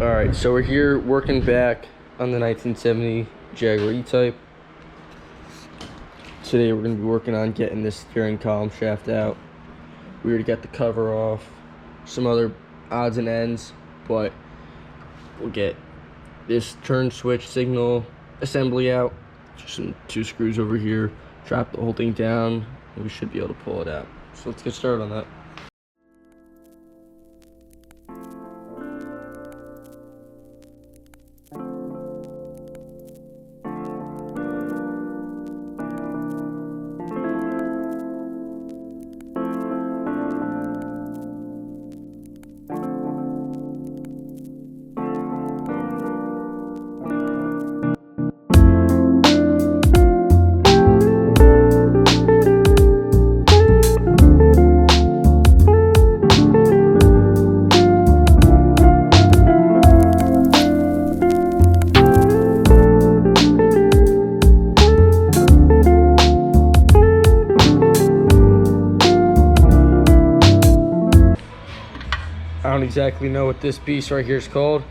Alright, so we're here working back on the 1970 Jaguar E-Type. Today we're going to be working on getting this steering column shaft out. We already got the cover off, some other odds and ends, but we'll get this turn switch signal assembly out. Just some 2 screws over here, drop the whole thing down, and we should be able to pull it out. So let's get started on that. I don't exactly know what this piece right here is called,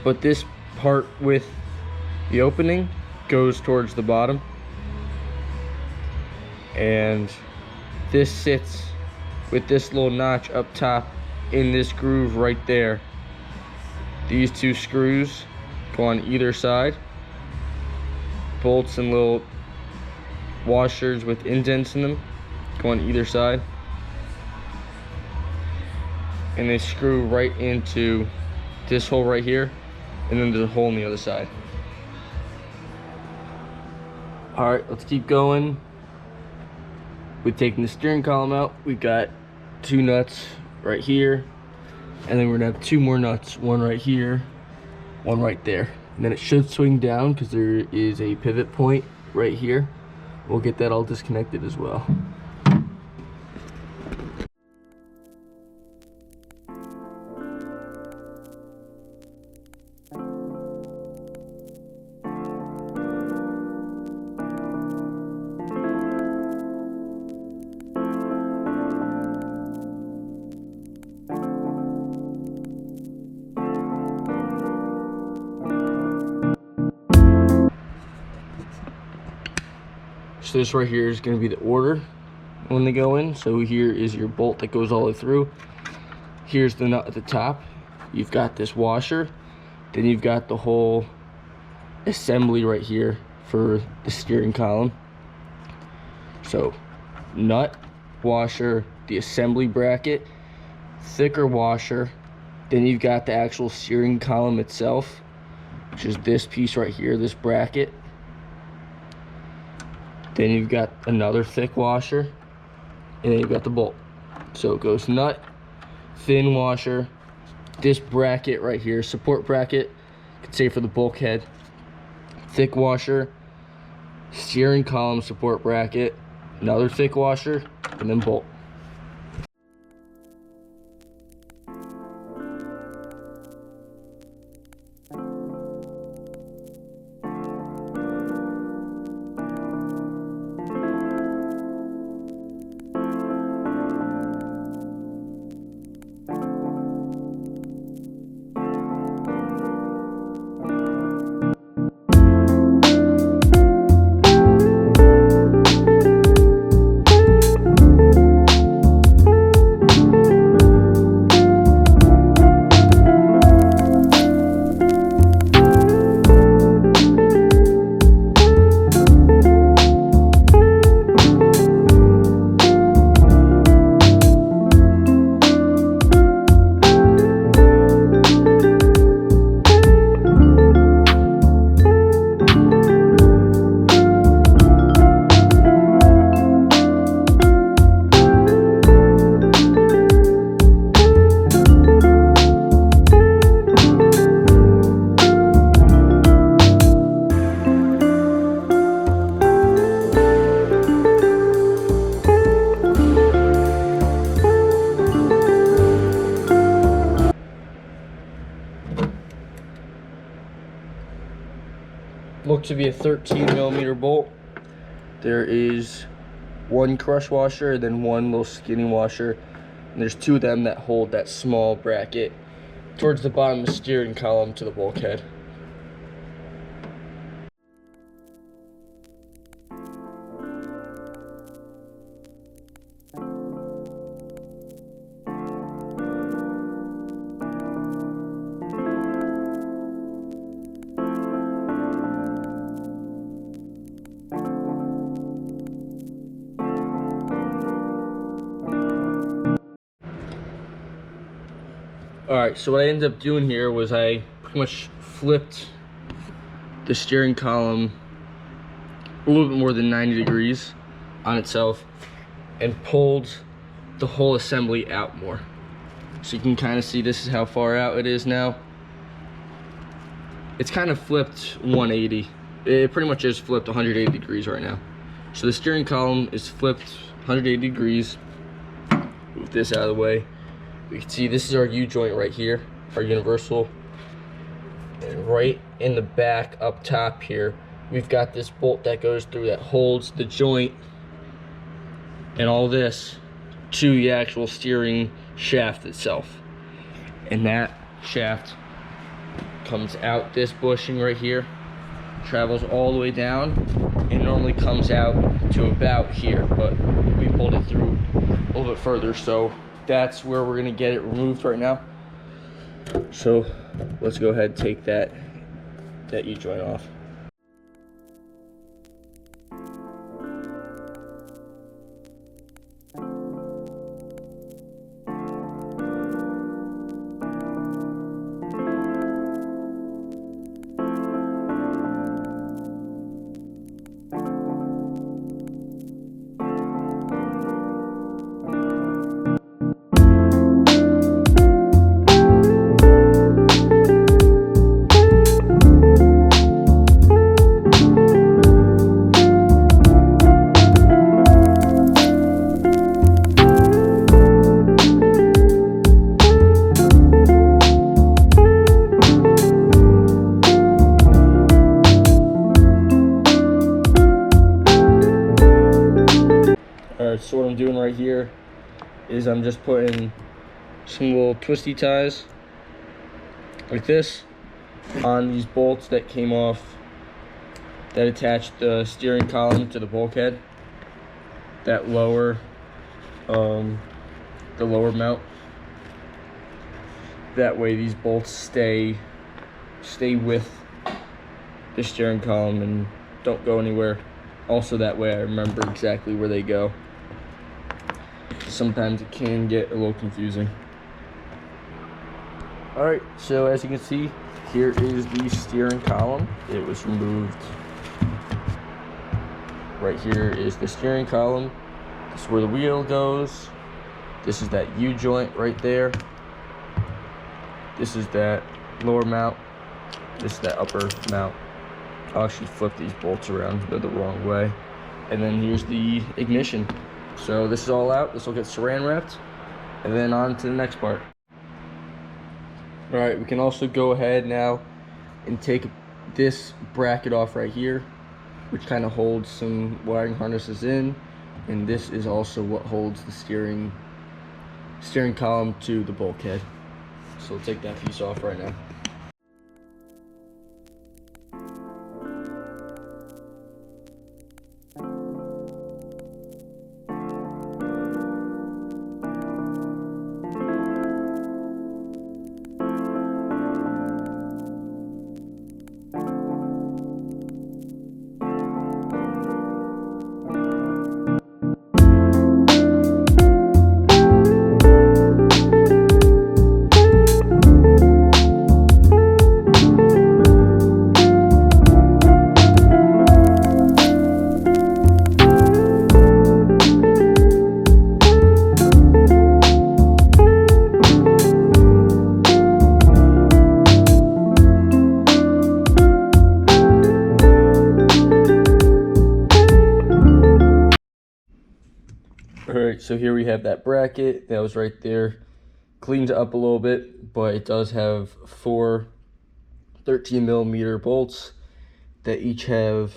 but this part with the opening goes towards the bottom, and this sits with this little notch up top in this groove right there. These 2 screws go on either side, bolts and little washers with indents in them go on either side, and they screw right into this hole right here, and then there's a hole on the other side. All right, let's keep going with taking the steering column out. We've got 2 nuts right here, and then we're gonna have 2 more nuts, one right here, one right there, and then it should swing down because there is a pivot point right here. We'll get that all disconnected as well. So this right here is going to be the order when they go in. So here is your bolt that goes all the way through. Here's the nut at the top. You've got this washer. Then you've got the whole assembly right here for the steering column. So nut, washer, the assembly bracket, thicker washer. Then you've got the actual steering column itself, which is this piece right here, this bracket. Then you've got another thick washer, and then you've got the bolt. So it goes nut, thin washer, this bracket right here, support bracket, you could say for the bulkhead, thick washer, steering column support bracket, another thick washer, and then bolt. look to be a 13mm bolt. There is one crush washer and then one little skinny washer, and there's two of them that hold that small bracket towards the bottom of the steering column to the bulkhead. Alright, so what I ended up doing here was I pretty much flipped the steering column a little bit more than 90 degrees on itself and pulled the whole assembly out more. So you can kind of see this is how far out it is now. It's kind of flipped 180. It pretty much is flipped 180 degrees right now. So the steering column is flipped 180 degrees. Move this out of the way. We can see this is our U-joint right here, our universal. And right in the back up top here, we've got this bolt that goes through that holds the joint and all this to the actual steering shaft itself. And that shaft comes out this bushing right here, travels all the way down, and normally comes out to about here, but we pulled it through a little bit further, so that's where we're gonna get it removed right now. So let's go ahead and take that U-joint off. Alright, so what I'm doing right here is I'm just putting some little twisty ties like this on these bolts that came off that attach the steering column to the bulkhead, that lower the lower mount. That way these bolts stay with the steering column and don't go anywhere. Also that way I remember exactly where they go. Sometimes it can get a little confusing. Alright, so as you can see, here is the steering column. It was removed. Right here is the steering column. This is where the wheel goes. This is that U-joint right there. This is that lower mount. This is that upper mount. I'll actually flip these bolts around, they're the wrong way. And then here's the ignition. So this is all out. This will get saran wrapped, and then on to the next part. All right, we can also go ahead now and take this bracket off right here, which kind of holds some wiring harnesses in, and this is also what holds the steering column to the bulkhead. So we'll take that piece off right now. Alright, so here we have that bracket that was right there. Cleaned it up a little bit, but it does have 4 13mm bolts that each have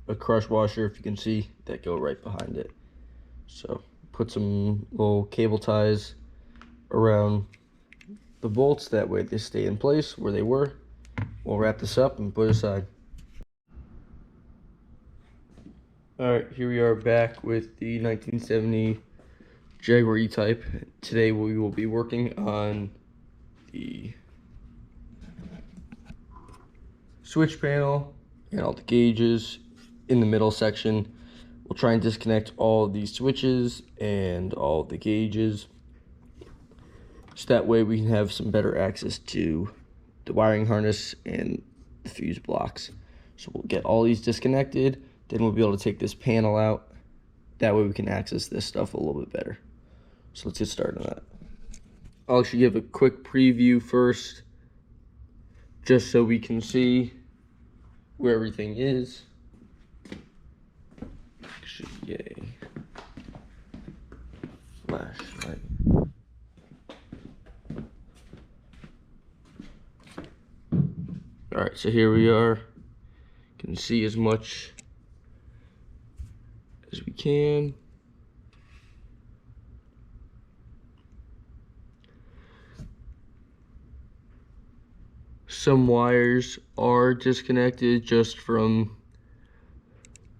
a crush washer, if you can see, that go right behind it. So put some little cable ties around the bolts, that way they stay in place where they were. We'll wrap this up and put it aside. Alright, here we are back with the 1970 Jaguar E-Type. Today we will be working on the switch panel and all the gauges in the middle section. We'll try and disconnect all of these switches and all the gauges, so that way we can have some better access to the wiring harness and the fuse blocks. So we'll get all these disconnected, then we'll be able to take this panel out. That way we can access this stuff a little bit better. So let's get started on that. I'll actually give a quick preview first, just so we can see where everything is. Should be a flashlight. Alright, so here we are. You can see as much as we can. Some wires are disconnected just from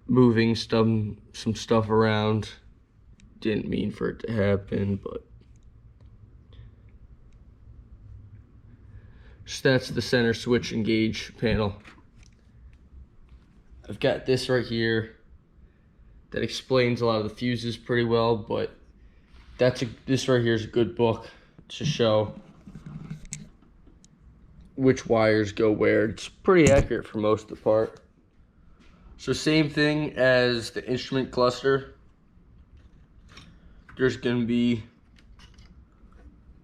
moving some stuff around. Didn't mean for it to happen, but so that's the center switch and gauge panel. I've got this right here that explains a lot of the fuses pretty well, but this right here is a good book to show which wires go where. It's pretty accurate for most of the part. So same thing as the instrument cluster. There's going to be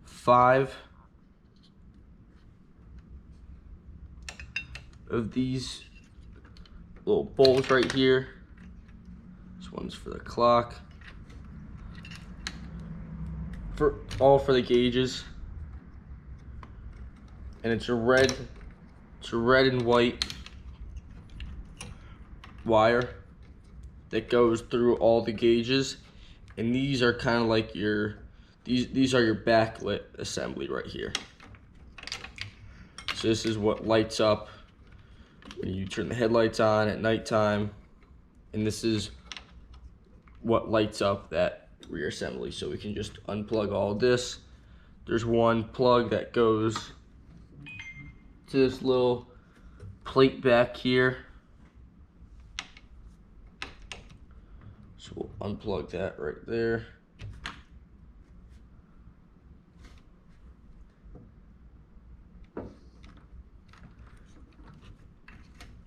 5 of these little bolts right here. This one's for the clock. All for the gauges. And it's a red and white wire that goes through all the gauges, and these are kind of like these are your backlit assembly right here. So this is what lights up when you turn the headlights on at nighttime, and this is what lights up that rear assembly. So we can just unplug all of this. There's one plug that goes to this little plate back here. So we'll unplug that right there.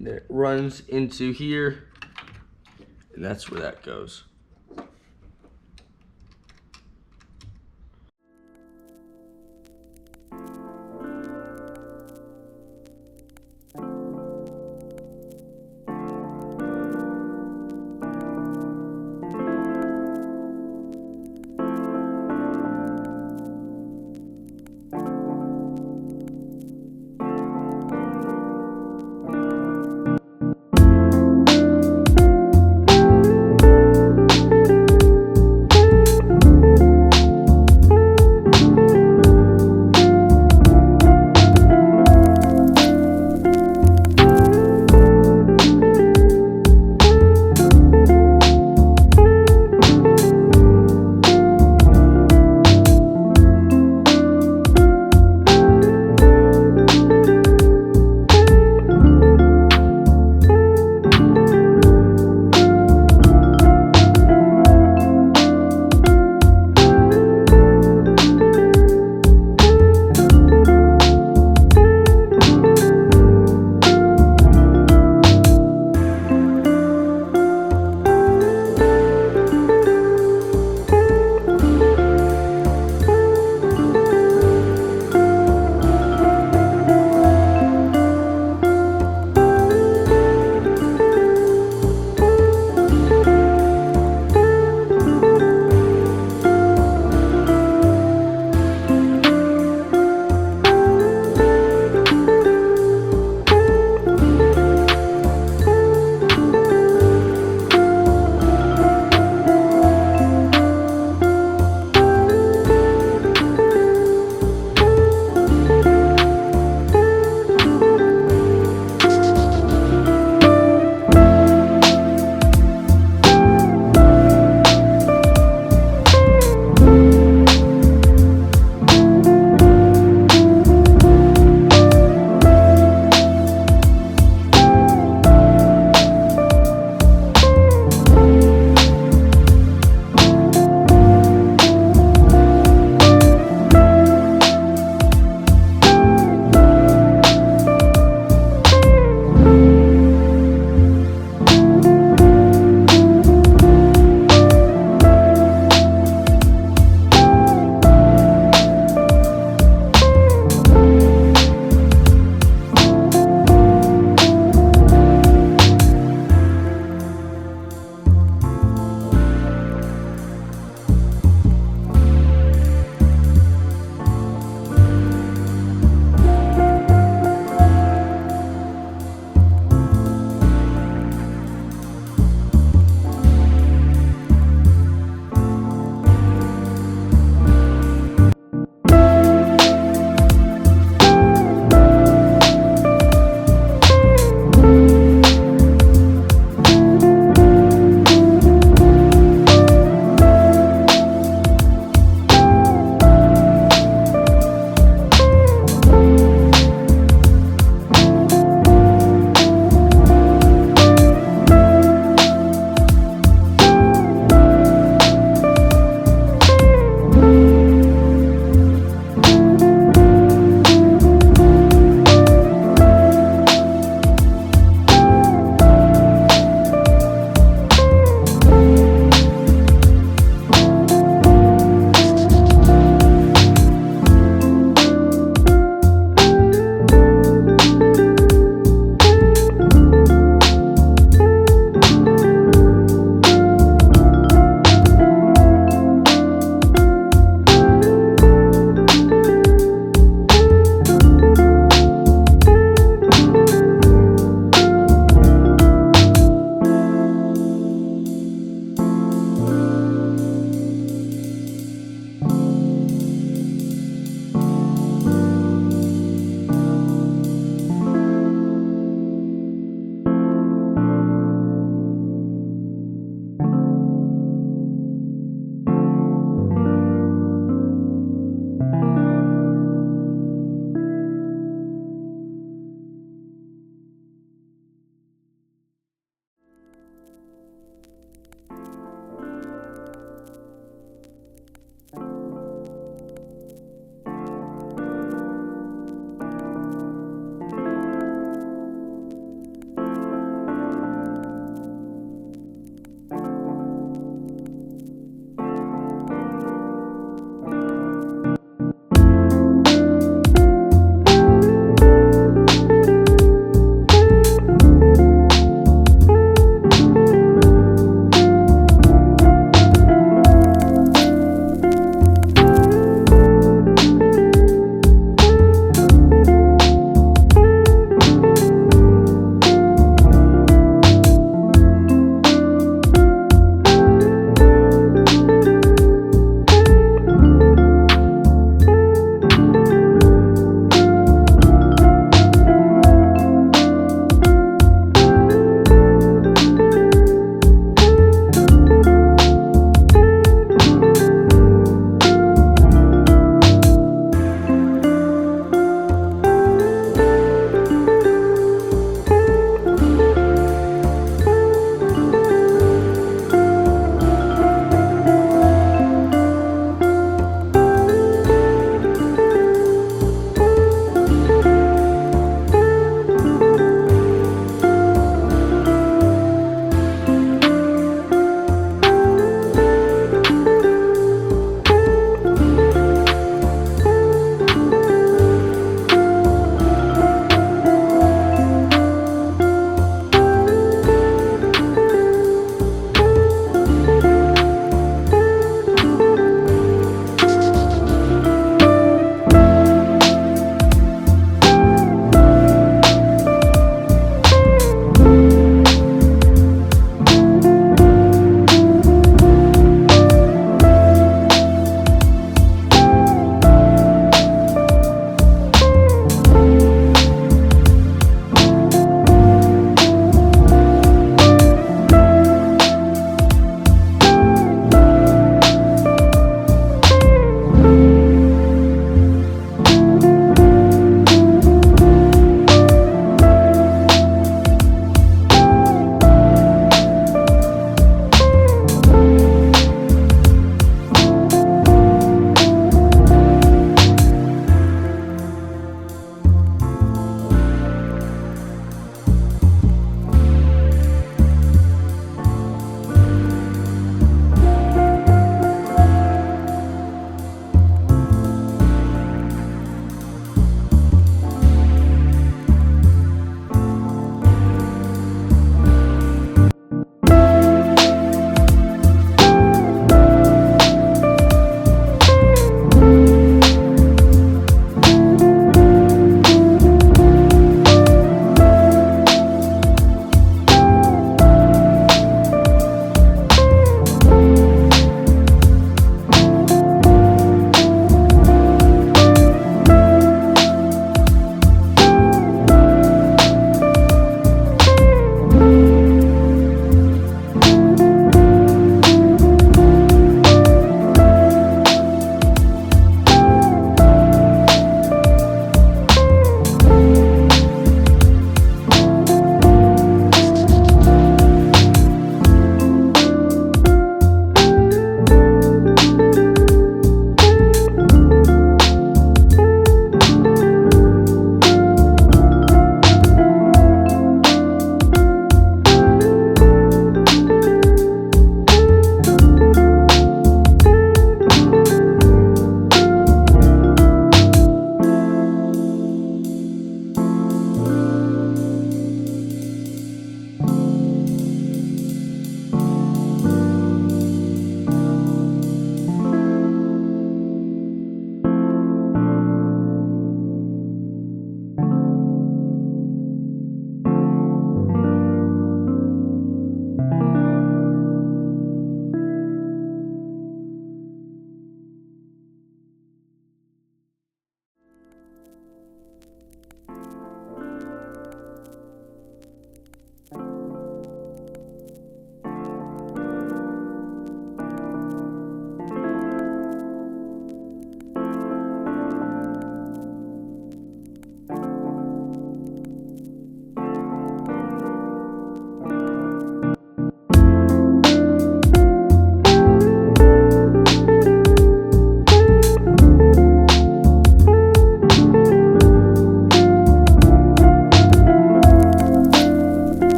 Then it runs into here, and that's where that goes.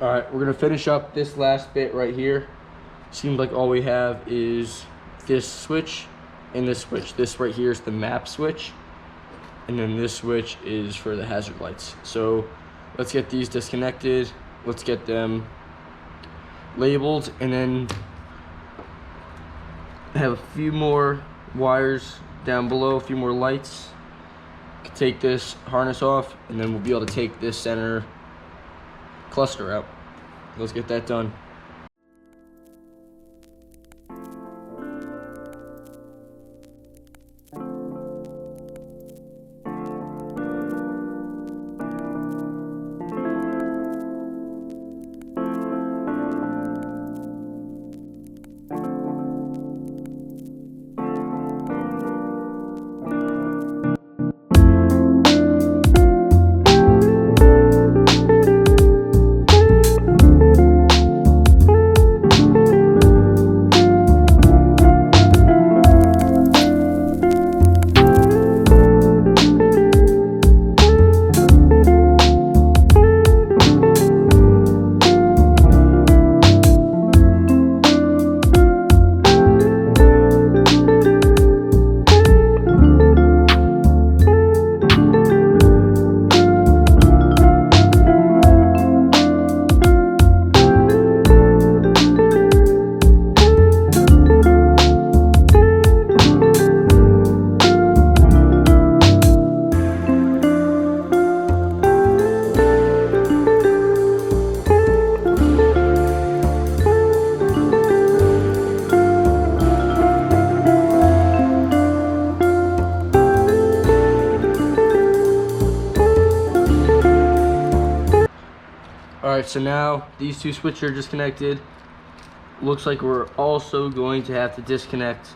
All right, we're gonna finish up this last bit right here. Seems like all we have is this switch and this switch. This right here is the map switch, and then this switch is for the hazard lights. So let's get these disconnected. Let's get them labeled, and then have a few more wires down below, a few more lights. Take this harness off, and then we'll be able to take this center cluster out. Let's get that done. Alright, so now these two switches are disconnected. Looks like we're also going to have to disconnect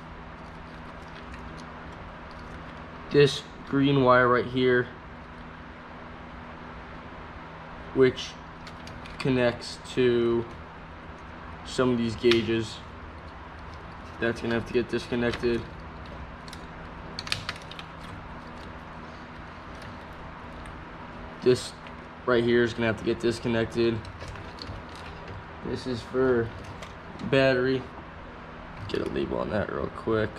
this green wire right here, which connects to some of these gauges. That's gonna have to get disconnected. This right here is gonna have to get disconnected. This is for battery. Get a label on that real quick.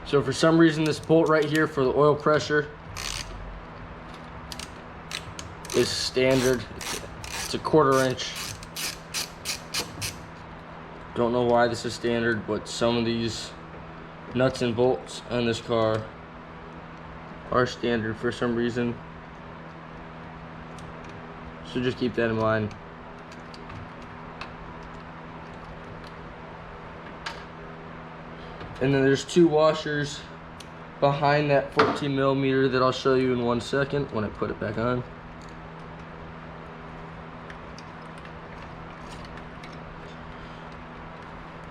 So for some reason, this bolt right here for the oil pressure is standard. It's a 1/4 inch. Don't know why this is standard, but some of these nuts and bolts on this car are standard for some reason. So just keep that in mind. And then there's 2 washers behind that 14mm that I'll show you in 1 second when I put it back on.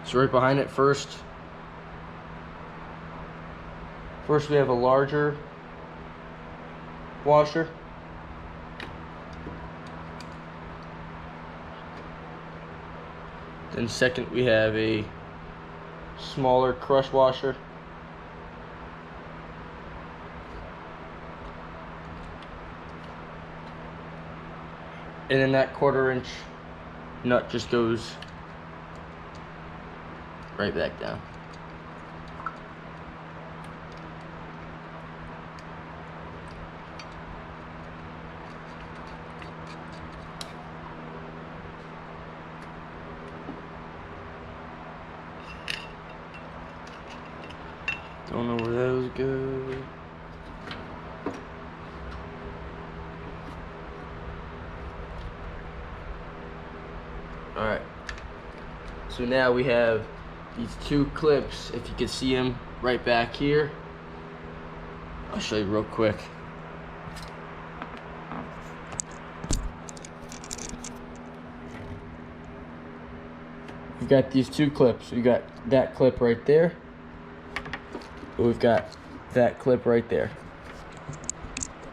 So right behind it first we have a larger washer, Then second, we have a smaller crush washer. And then that 1/4 inch nut just goes right back down. Don't know where those go. Alright, so now we have these 2 clips. If you can see them right back here, I'll show you real quick. We've got these 2 clips. We got that clip right there. We've got that clip right there.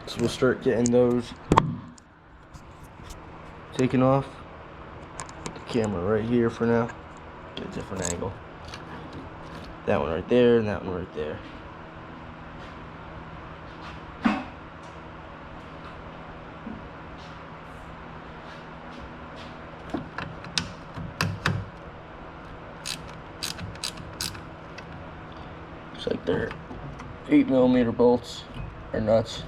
So we'll start getting those taken off. Put the camera right here for now. Get a different angle. That one right there and that one right there. Looks like they're 8mm bolts or nuts.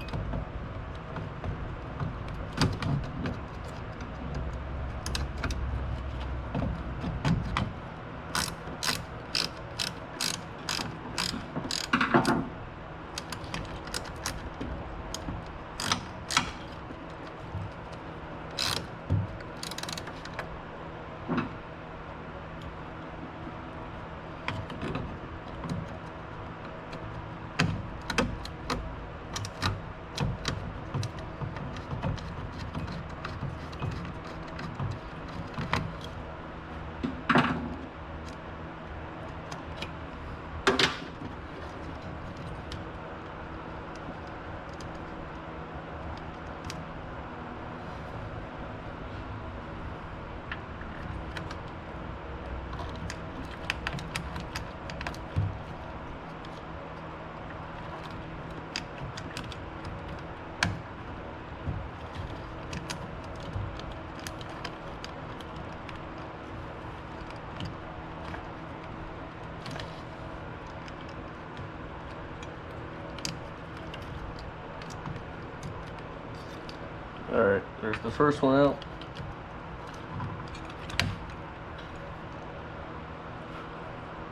Alright, there's the first one out.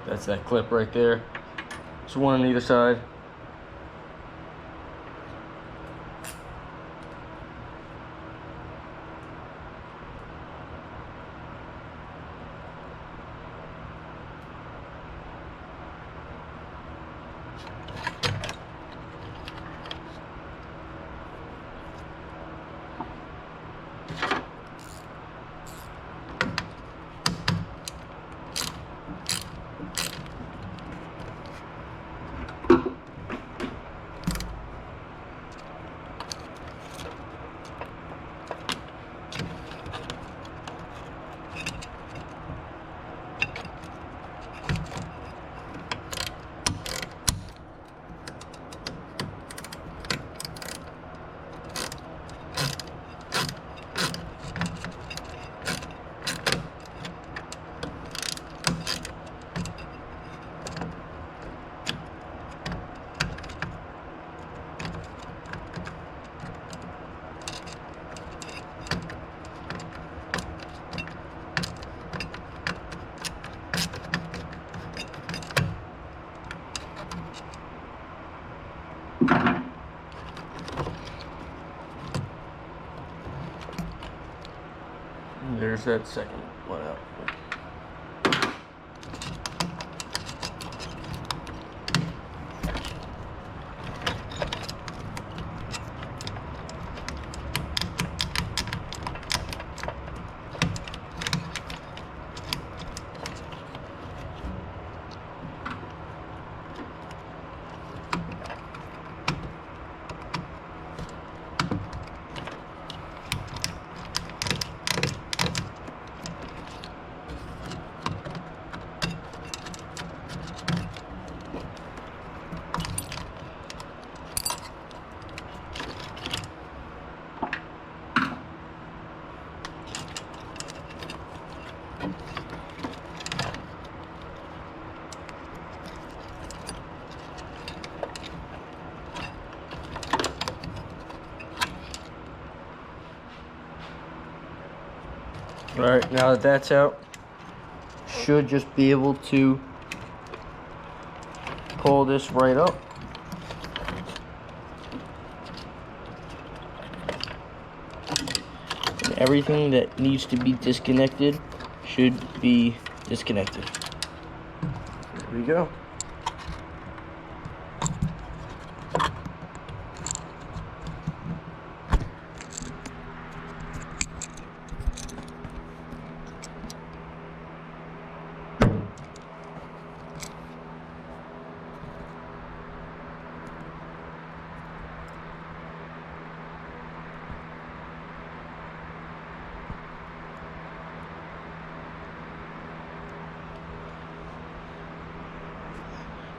That's that clip right there. There's one on either side. And there's that second one out. All right, now that that's out, should just be able to pull this right up. And everything that needs to be disconnected should be disconnected. There we go.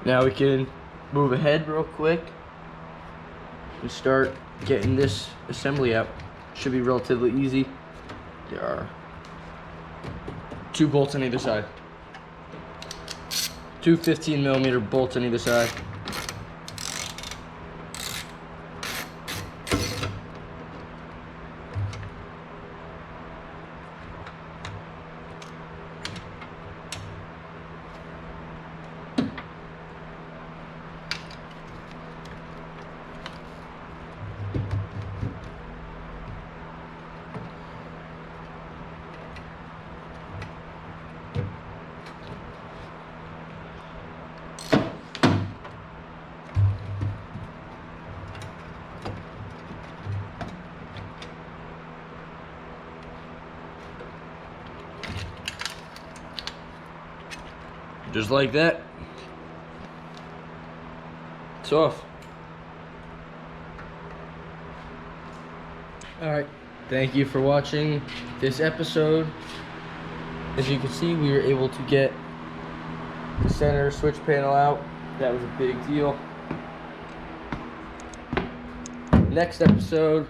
Now we can move ahead real quick and start getting this assembly out. Should be relatively easy. There are 2 bolts on either side. 2 15mm bolts on either side. Just like that. It's off. Alright, thank you for watching this episode. As you can see, we were able to get the center switch panel out. That was a big deal. Next episode,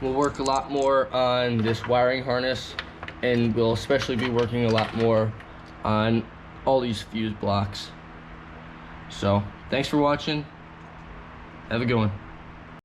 we'll work a lot more on this wiring harness, and we'll especially be working a lot more on all these fuse blocks. So, thanks for watching. Have a good one.